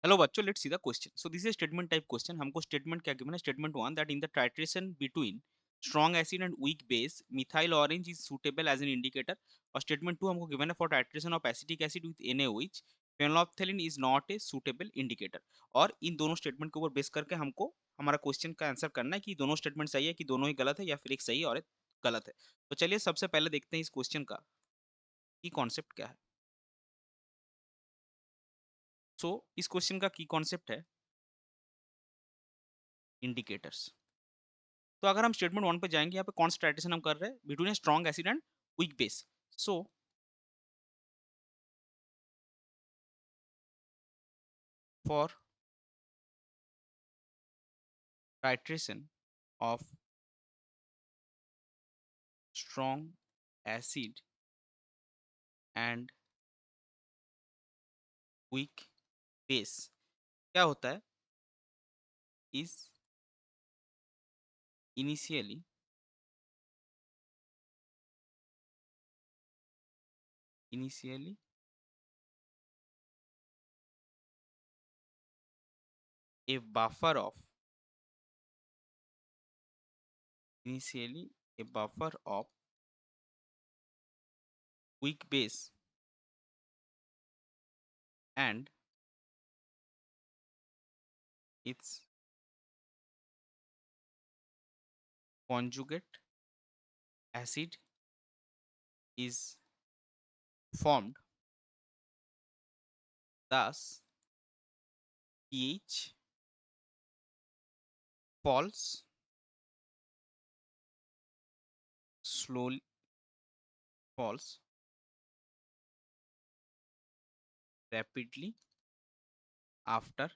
Hello बच्चों, let's see the question. So this is statement type question. हमको statement क्या given है? Statement one that in the titration between strong acid and weak base methyl orange is suitable as an indicator. और statement two हमको given है for titration of acetic acid with NaOH phenolphthalein is not a suitable indicator. और इन दोनों statement के ऊपर base करके हमको हमारा क्वेश्चन का आंसर करना है कि दोनों स्टेटमेंट सही है कि दोनों ही गलत है या फिर एक सही है और एक गलत है. तो चलिए सबसे पहले देखते हैं इस क्वेश्चन का की कॉन्सेप्ट क्या है. सो इस क्वेश्चन का की कॉन्सेप्ट है इंडिकेटर्स. तो अगर हम स्टेटमेंट वन पे जाएंगे, यहाँ पे कौन सा टाइट्रेशन हम कर रहे हैं? Between strong acid and weak base. So for titration of strong acid and weak base क्या होता है? Is initially initially A buffer of initially a buffer of weak base and its conjugate acid is formed. Thus pH falls slowly falls rapidly after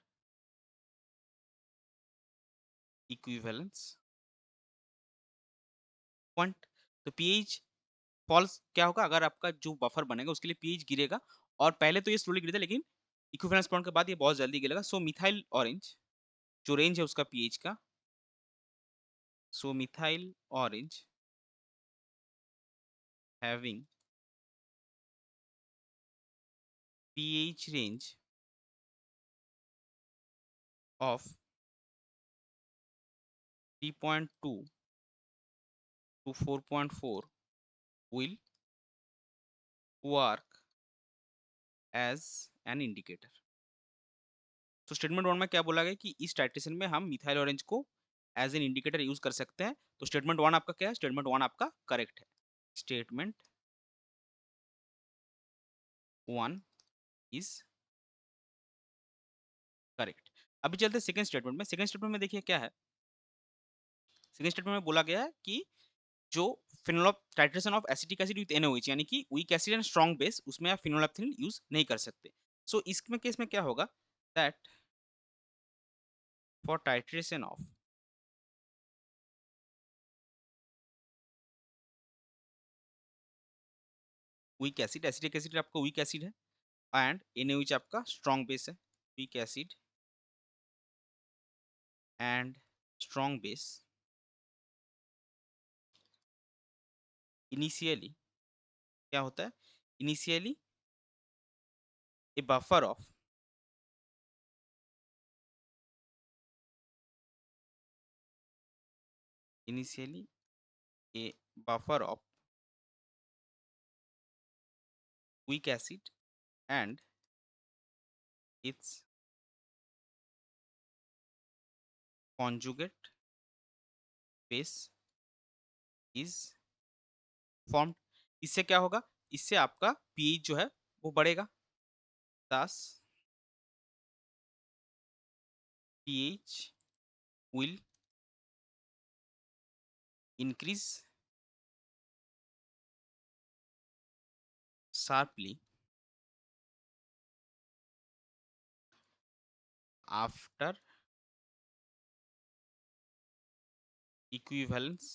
equivalence point. तो pH false क्या होगा? अगर आपका जो buffer बनेगा उसके लिए पीएच गिरेगा, और पहले तो ये स्लोली गिरता है लेकिन इक्विवेलेंस पॉइंट के बाद ये बहुत जल्दी गिरेगा. सो मिथाइल ऑरेंज जो रेंज है उसका पीएच का, so methyl orange having pH range of 3.2 to 4.4 will work as an indicator. तो स्टेटमेंट वन में क्या बोला गया कि इस टाइट्रेशन में हम मिथाइल ऑरेंज को एज एन इंडिकेटर यूज कर सकते हैं. तो स्टेटमेंट वन आपका क्या है? स्टेटमेंट वन आपका करेक्ट है. Statement one is correct. अभी चलते हैं सेकंड स्टेटमेंट में. सेकंड स्टेटमेंट में देखिए क्या है. सेकंड स्टेटमेंट में बोला गया है कि जो phenol titration of acetic acid with NaOH यानी कि weak acid and strong base, उसमें आप फिनोलेप्थेनिल यूज नहीं कर सकते. सो इसमें केस में क्या होगा? That for titration of weak acid, acetic acid आपका वीक एसिड है एंड NaOH आपका स्ट्रॉन्ग बेस है. Weak acid and strong base initially क्या होता है? Initially A buffer of initially A buffer of weak acid and its conjugate base is formed. इससे क्या होगा? इससे आपका pH जो है वो बढ़ेगा. thus pH will increase sharply after equivalence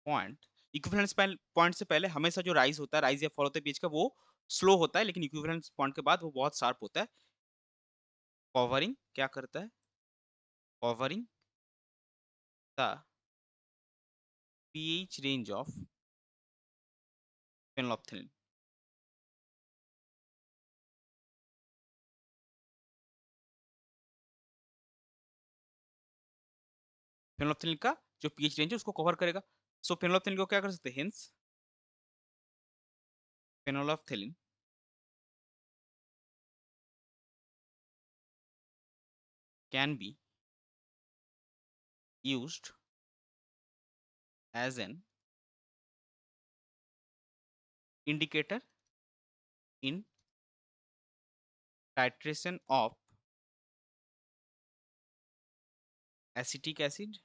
point. Equivalence point से पहले हमेशा जो राइज होता है, राइज या फॉल होता है pH का, वो स्लो होता है, लेकिन इक्विवेलेंस पॉइंट के बाद वो बहुत शार्प होता है. कवरिंग क्या करता है? Covering the pH range of phenolphthalein. Phenolphthalein का जो पीएच रेंज है उसको कवर करेगा। सो फेनोल्फथालीन को क्या कर सकते हैं, hence phenolphthalein can be used as an indicator in titration of acetic acid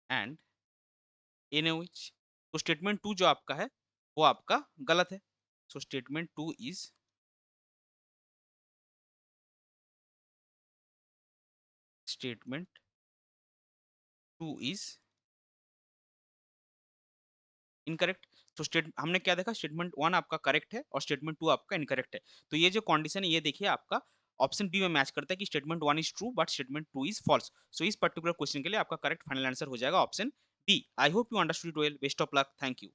and NaOH। तो स्टेटमेंट 2 जो आपका है वो आपका गलत है। So statement 2 is statement 2 is incorrect. तो स्टेट हमने क्या देखा, स्टेटमेंट 1 आपका करेक्ट है और स्टेटमेंट 2 आपका इनकरेक्ट है। तो ये जो कंडीशन है ये देखिए आपका ऑप्शन बी में मैच करता है कि statement 1 is true but statement 2 is false. So इस पर्टिकुलर क्वेश्चन के लिए आपका करेक्ट फाइनल आंसर हो जाएगा option B. I hope you understood it well. Best of luck. Thank you.